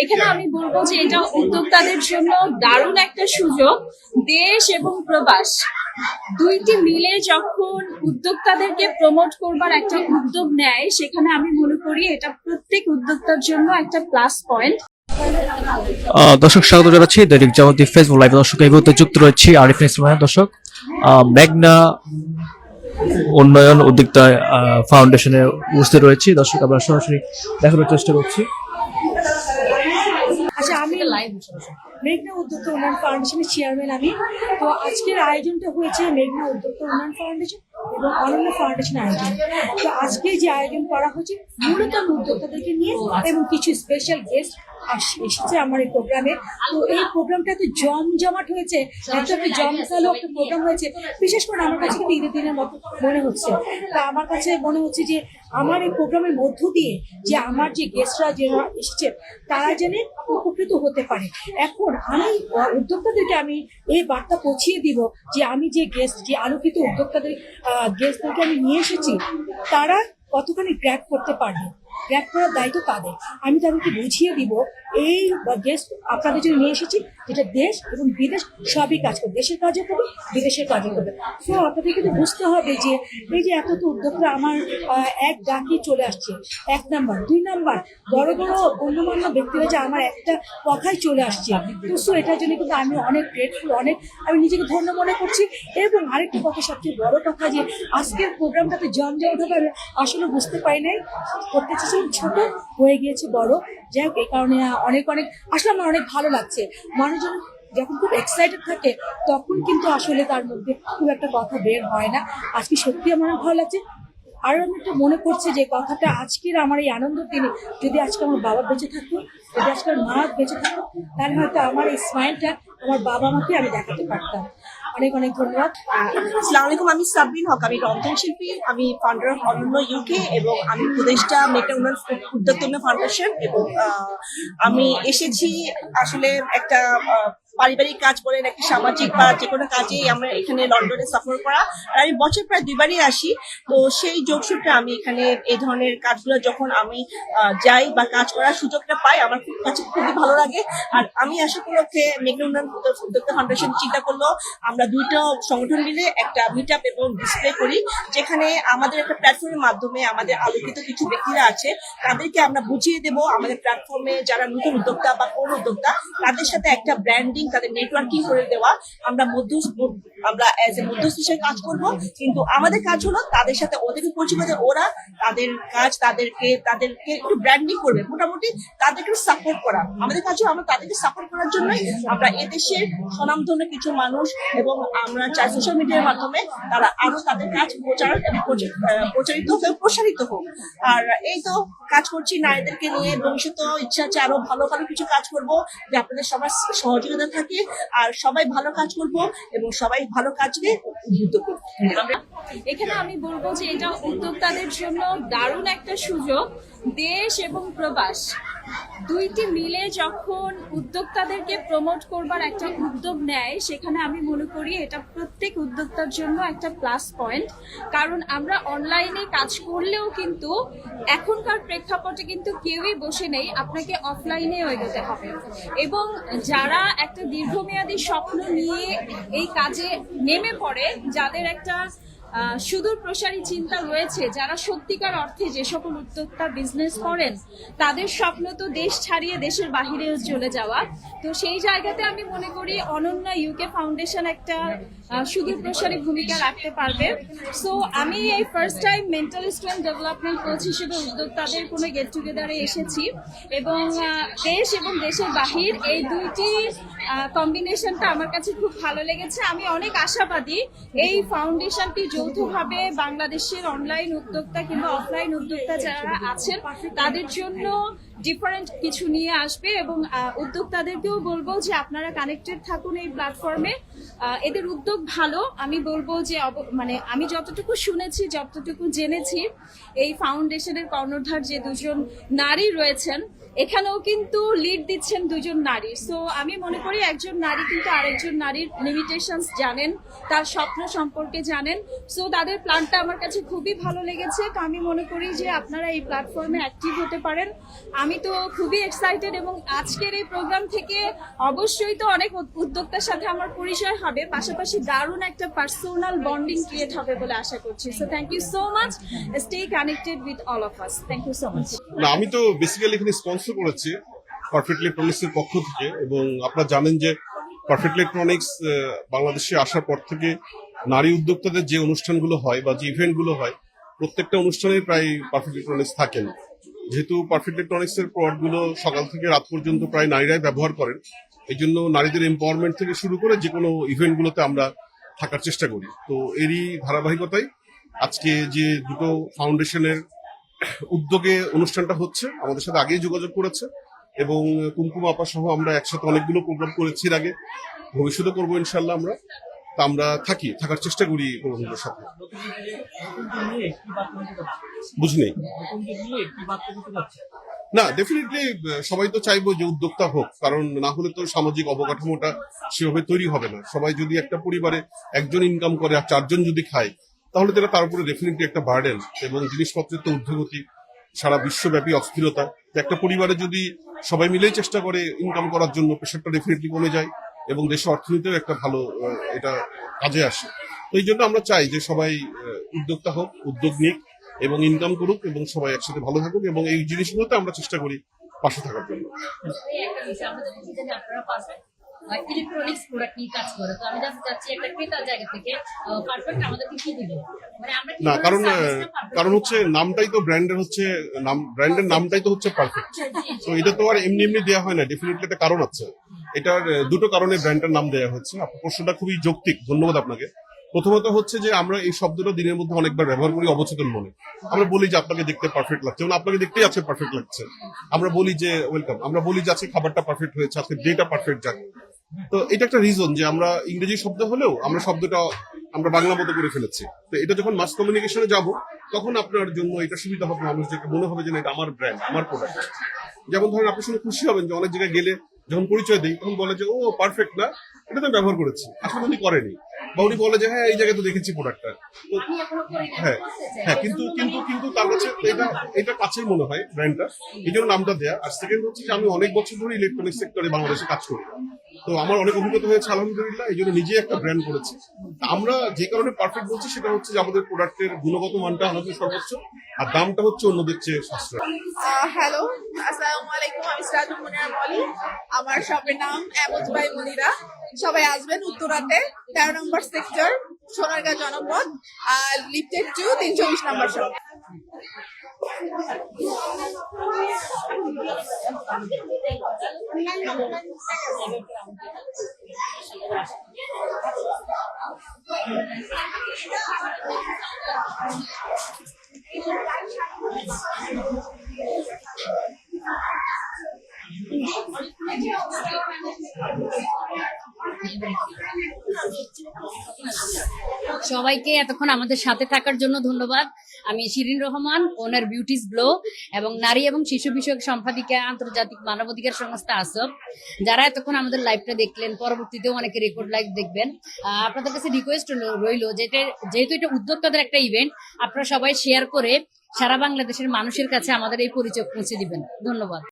এখানে আমি বলবো যে এটা উদ্যোক্তাদের জন্য দারুণ একটা সুযোগ। দেশ এবং প্রবাস দুইটি মিলে যখন উদ্যোক্তাদেরকে প্রমোট করবার একটা উদ্যোগ নেয়, সেখানে আমি মনে করি এটা প্রত্যেক উদ্যোক্তার জন্য একটা প্লাস পয়েন্ট। দর্শক স্বাগত জানাচ্ছি দৈনিক জাগতিক ফেসবুক লাইভ। দর্শক এই মুহূর্তে যুক্ত রয়েছি আরিফিন ইসলাম। দর্শক, মেঘনা উন্নয়ন উদ্যোক্তা ফাউন্ডেশনে উপস্থিত রয়েছি। দর্শক, আমরা সরাসরি দেখানোর চেষ্টা করছি। আচ্ছা, আমি মেঘনা উদ্যোক্তা উন্নয়ন ফাউন্ডেশনের চেয়ারম্যান আমি। তো আজকের আয়োজনটা হয়েছে মেঘনা উদ্যোক্তা উন্নয়ন ফাউন্ডেশন এবং অনন্য ফাউন্ডেশন আয়োজন। তো আজকে যে আয়োজন করা হয়েছে মূলত উদ্যোক্তাদেরকে নিয়ে এবং কিছু স্পেশাল গেস্ট এসেছে আমার এই প্রোগ্রামে। তো এই প্রোগ্রামটা এত জমজমাট হয়েছে, এত একটা জমকালো একটা প্রোগ্রাম হয়েছে। বিশেষ করে আমার কাছে কিন্তু ঈদের দিনের মতো মনে হচ্ছে। তা আমার কাছে মনে হচ্ছে যে আমার এই প্রোগ্রামের মধ্য দিয়ে যে আমার যে গেস্টরা যারা এসেছে তারা যেন উপকৃত হতে পারে। এখন আমি উদ্যোক্তাদেরকে আমি এই বার্তা পৌঁছিয়ে দিব যে আমি যে গেস্ট, যে আলোকিত উদ্যোক্তাদের গেস্টদেরকে আমি নিয়ে এসেছি, তারা কতখানি গ্র্যাব করতে পারবে। গ্র্যাব করার দায়িত্ব তাদের। আমি তাদেরকে বুঝিয়ে দিব এই গেস্ট আপনাদের জন্য নিয়ে এসেছি, যেটা দেশ এবং বিদেশ সবই কাজ করবে, দেশের কাজও করবে, বিদেশের কাজও করবে। তো আপনাদের কিন্তু বুঝতে হবে যে এই যে এত তো উদ্যোক্তা আমার এক ডাকে চলে আসছে। 1 নাম্বার, 2 নাম্বার বড় বড় গণ্যমান্য ব্যক্তিরা যে আমার একটা কথাই চলে আসছে। তো সো এটার জন্য কিন্তু আমি অনেক গ্রেটফুল, অনেক আমি নিজেকে ধন্য মনে করছি। এবং আরেকটা কথা, সবচেয়ে বড় কথা, যে আজকের প্রোগ্রামটাতে জমজমাট হবে আমি আসলে বুঝতে পারি নাই। করতে চেয়েছিলাম ছোট, হয়ে গিয়েছে বড়। যাই হোক, এই কারণে অনেক আসলে আমার অনেক ভালো লাগছে। মানুষজন যখন খুব এক্সাইটেড থাকে তখন কিন্তু আসলে তার মধ্যে খুব একটা কথা বের হয় না। আজকে সত্যি আমার অনেক ভালো লাগছে। আর আমি একটা মনে করছি যে কথাটা আজকের আমার এই আনন্দের দিনে যদি আজকে আমার বাবা বেঁচে থাকতো, যদি আজকে আমার মা বেঁচে থাকতো, তাহলে হয়তো আমার এই স্মাইলটা আমার বাবা মাকে আমি দেখাতে পারতাম। অনেক ধন্যবাদ। আসসালামু আলাইকুম, আমি সাবরিন হক, আমি রন্ধনশিল্পী, আমি ফাউন্ডার অফ অনন্য ইউকে এবং আমি উপদেষ্টা মেঘনা উন্নয়ন উদ্যোক্তা উন্নয়ন ফাউন্ডেশন। এবং আমি এসেছি আসলে একটা পারিবারিক কাজ বলে নাকি সামাজিক বা যে কোনো কাজেই আমরা এখানে লন্ডনে সফর করা। আর আমি বছর প্রায় 2বারই আসি। তো সেই যোগসূত্রে আমি এখানে এই ধরনের কাজগুলো যখন আমি যাই বা কাজ করার সুযোগটা পাই, আমার কাছে খুবই ভালো লাগে। আর আমি আশা উপলক্ষে মেঘনা উন্নয়ন উদ্যোক্তা ফাউন্ডেশন চিন্তা করলো আমরা দুইটা সংগঠন মিলে একটা মিট আপ এবং ডিসপ্লে করি, যেখানে আমাদের একটা প্ল্যাটফর্মের মাধ্যমে আমাদের আলোকিত কিছু ব্যক্তিরা আছে তাদেরকে আমরা বুঝিয়ে দেব আমাদের প্ল্যাটফর্মে যারা নতুন উদ্যোক্তা বা কোন উদ্যোক্তা, তাদের সাথে একটা ব্র্যান্ডিং, তাদের নেটওয়ার্কিং করে দেওয়া। আমরা অ্যাজ এ মধ্যস্থ হিসেবে কাজ করব, কিন্তু আমাদের কাজ হলো তাদের সাথে ওদেরকে পরিচয় করে ওরা তাদের কাজ তাদেরকে একটু ব্র্যান্ডিং করবে, মোটামুটি তাদেরকে সাপোর্ট করা। আমাদের কাজ হলো আমরা তাদেরকে সাপোর্ট করার জন্যই আমরা এদেশের স্বনামধন্য কিছু মানুষ এবং আমরা চাই সোশ্যাল মিডিয়ার মাধ্যমে তারা আরো তাদের কাজ প্রচারিত হোক, প্রসারিত হোক। আর এই তো কাজ করছি নারীদেরকে নিয়ে। ভবিষ্যতে ইচ্ছা আছে আরো ভালো কিছু কাজ করব, যে আপনাদের সবার সহযোগিতা থাকে আর সবাই ভালো কাজ করব এবং সবাই ভালো কাজকে উদ্বুদ্ধ করব। এখানে আমি বলবো যে এটা উদ্যোক্তাদের জন্য দারুণ একটা সুযোগ। দেশ এবং প্রবাস দুইটি মিলে যখন উদ্যোক্তাদেরকে প্রমোট করবার একটা উদ্যোগ নেয়, সেখানে আমি মনে করি এটা প্রত্যেক উদ্যোক্তার জন্য একটা প্লাস পয়েন্ট। কারণ আমরা অনলাইনে কাজ করলেও কিন্তু এখনকার প্রেক্ষাপটে কিন্তু কেউই বসে নেই, আপনাকে অফলাইনেও এগোতে হবে। এবং যারা একটা দীর্ঘমেয়াদী স্বপ্ন নিয়ে এই কাজে নেমে পড়ে, যাদের একটা সুদূর প্রসারী চিন্তা রয়েছে, যারা সত্যিকার অর্থে যে সকল উদ্যোক্তা বিজনেস করেন, তাদের স্বপ্ন তো দেশ ছাড়িয়ে দেশের বাহিরেও চলে যাওয়া। তো সেই জায়গাতে আমি মনে করি অনন্য ইউকে ফাউন্ডেশন একটা সুদূর প্রসারী ভূমিকা রাখতে পারবে। সো আমি এই first time mental strength development coach হিসেবে উদ্যোক্তাদের কোনো গেট টুগেদারে এসেছি এবং দেশ এবং দেশের বাহির এই দুইটি কম্বিনেশনটা আমার কাছে খুব ভালো লেগেছে। আমি অনেক আশাবাদী এই ফাউন্ডেশনটি যৌথভাবে বাংলাদেশের অনলাইন উদ্যোক্তা কিংবা অফলাইন উদ্যোক্তা যারা আছেন তাদের জন্য ডিফারেন্ট কিছু নিয়ে আসবে। এবং উদ্যোক্তাদেরকেও বলবো যে আপনারা কানেক্টেড থাকুন এই প্ল্যাটফর্মে। এদের উদ্যোগ ভালো। আমি বলবো যে মানে আমি যতটুকু শুনেছি, যতটুকু জেনেছি, এই ফাউন্ডেশনের কর্ণধার যে দুজন নারী রয়েছেন এখানেও কিন্তু লিড দিচ্ছেন দুজন নারী। সো আমি মনে করি একজন নারী কিন্তু আরেকজন নারীর লিমিটেশনস জানেন, তার স্বপ্ন সম্পর্কে জানেন। সো তাদের প্ল্যানটা আমার কাছে খুবই ভালো লেগেছে। তো আমি মনে করি যে আপনারা এই প্ল্যাটফর্মে অ্যাক্টিভ হতে পারেন। আমি তো খুবই এক্সাইটেড, এবং আজকের এই প্রোগ্রাম থেকে অবশ্যই তো অনেক উদ্যোক্তার সাথে আমার পরিচয় হবে, পাশাপাশি দারুণ একটা পার্সোনাল বন্ডিং ক্রিয়েট হবে বলে আশা করছি। So thank you so much, stay connected with all of us. Thank you so much. না, আমি তো বেসিক্যালি এখানে স্পন্সর করেছি পারফেক্ট ইলেকট্রনিক্স এর পক্ষ থেকে, এবং আপনারা জানেন যে পারফেক্ট ইলেকট্রনিক্স বাংলাদেশে আসার পর থেকে নারী উদ্যোক্তাদের যে অনুষ্ঠানগুলো হয় বা যে ইভেন্টগুলো হয়, প্রত্যেকটা অনুষ্ঠানে প্রায় পারফেক্ট ইলেকট্রনিক্স থাকেন। যেহেতু পারফেক্ট ইলেকট্রনিক্স এর প্রোডাক্টগুলো সকাল থেকে রাত পর্যন্ত প্রায় নারীরাই ব্যবহার করেন, এই জন্য নারীদের এম্পাওয়ারমেন্ট থেকে শুরু করে যে কোনো ইভেন্টগুলোতে আমরা থাকার চেষ্টা করি। তো এরই ধারাবাহিকতায় আজকে যে দুটো ফাউন্ডেশনের উদ্যোগে অনুষ্ঠানটা হচ্ছে, আমাদের সাথে আগেই যোগাযোগ করেছে, এবং কুমকুম আপা সহ আমরা একসাথে অনেকগুলো প্রোগ্রাম করেছি এর আগে, ভবিষ্যতে করবো ইনশাল্লাহ। আমরা থাকার চেষ্টা করি প্রোগ্রামগুলোর সাথে। বুঝি নেই। না, ডেফিনেটলি সবাই তো চাইবো যে উদ্যোক্তা হোক, কারণ না হলে তো সামাজিক অবকাঠামোটা সেভাবে তৈরি হবে না। সবাই যদি একটা পরিবারে একজন ইনকাম করে আর চারজন যদি খায়, তাহলে তো তার উপরে ডেফিনেটলি একটা বার্ডেন, এবং জিনিসপত্রের তো ঊর্ধ্বগতি, সারা বিশ্বব্যাপী অস্থিরতা। তো একটা পরিবারে যদি সবাই মিলেই চেষ্টা করে ইনকাম করার জন্য, প্রেশারটা ডেফিনেটলি কমে যায়, এবং দেশের অর্থনীতিও একটা ভালো এটা কাজে আসে। তো এই জন্য আমরা চাই যে সবাই উদ্যোক্তা হোক, উদ্যোগ নিক এবং ইনকাম করুক, এবং সবাই একসাথে ভালো থাকুক, এবং এই জিনিসগুলোতে আমরা চেষ্টা করি পাশে থাকার জন্য। ইলেকট্রনিক্স প্রোডাক্ট নিয়ে কাজ করে, তো আমি জাস্ট চাচ্ছি একটা ক্রেতার জায়গা থেকে পারফেক্ট আমাদেরকে কি দিবে, মানে আমরা না, কারণ হচ্ছে নামটাই তো ব্র্যান্ডের হচ্ছে ব্র্যান্ডের নামটাই তো হচ্ছে পারফেক্ট। তো এটা তো আর এমনি এমনি দেওয়া হয় না, ডেফিনেটলি একটা কারণ আছে। এটার দুটো কারণে ব্র্যান্ডের নাম দেওয়া হচ্ছে। আপনার প্রশ্নটা খুবই যৌক্তিক, ধন্যবাদ আপনাকে। প্রথমত হচ্ছে যে আমরা এই শব্দটা দিনের মধ্যে অনেকবার ব্যবহার করি অবচেতন মনে। আমরা বলি যে আপনাকে দেখতে পারফেক্ট লাগছে, যেমন আপনাকে দেখতেই আছে পারফেক্ট লাগছে। আমরা বলি যে ওয়েলকাম, আমরা বলি যে আজকে খাবারটা পারফেক্ট হয়েছে, আজকে ডেটা পারফেক্ট যাক। তো এটা একটা রিজন যে আমরা ইংরেজি শব্দ হলেও আমরা শব্দটা আমরা বাংলা মতো করে ফেলেছি। তো এটা যখন মাস কমিউনিকেশনে যাব, তখন আপনার জন্য এটা সুবিধা হবে, মানুষ যেটা মনে হবে যে এটা আমার ব্র্যান্ড, আমার প্রোডাক্ট। যেমন ধরেন আপনি শুনে খুশি হবেন যে অনেক জায়গায় গেলে যখন পরিচয় দেই, তখন বলে যে ও পারফেক্ট না, এটা তো ব্যবহার করেছি, আসলে উনি করেনি, বা উনি বলে যে হ্যাঁ এই জায়গায় তো দেখেছি প্রোডাক্টটা। তো হ্যাঁ হ্যাঁ, কিন্তু কিন্তু কিন্তু তার কাছে এটা কাছের মনে হয় ব্র্যান্ডটা, এই জন্য নামটা দেয়া। আর সেকেন্ড হচ্ছে যে আমি অনেক বছর ধরে ইলেকট্রনিক সেক্টরে বাংলাদেশে কাজ করি, তো আমার অনেক অভিজ্ঞতা হয়েছে আলহামদুলিল্লাহ, এই জন্য নিজে একটা ব্র্যান্ড করেছি। আমরা যে কারণে পারফেক্ট বলছি সেটা হচ্ছে যে আমাদের প্রোডাক্টের গুণগত মানটা আমাদের সর্বোচ্চ, আর দামটা হচ্ছে অন্যদের চেয়ে সাশ্রয়। হ্যালো, আসসালামু আলাইকুম। আমি সিরাজুল মুনিরা মলি। আমার শপের নাম এমজ বাই মুনিরা। সবাই আসবেন উত্তরাতে 13 নম্বর সেক্টর, সোনারগাঁ জনপদ, আর লিফটেড 2 320 নম্বর শপ। সবাইকে এতক্ষণ আমাদের সাথে থাকার জন্য ধন্যবাদ। আমি শিরিন রহমান, ওনার বিউটিস গ্লো এবং নারী এবং শিশু বিষয়ক সম্পাদিকা, আন্তর্জাতিক মানবাধিকার সংস্থা আসব। যারা এতক্ষণ আমাদের লাইভটা দেখলেন, পরবর্তীতেও অনেকে রেকর্ড লাইভ দেখবেন। আপনাদের কাছে রিকোয়েস্ট রইল যেহেতু এটা উদ্যোক্তাদের একটা ইভেন্ট, আপনারা সবাই শেয়ার করে সারা বাংলাদেশের মানুষের কাছে আমাদের এই পরিচয় পৌঁছে দিবেন। ধন্যবাদ।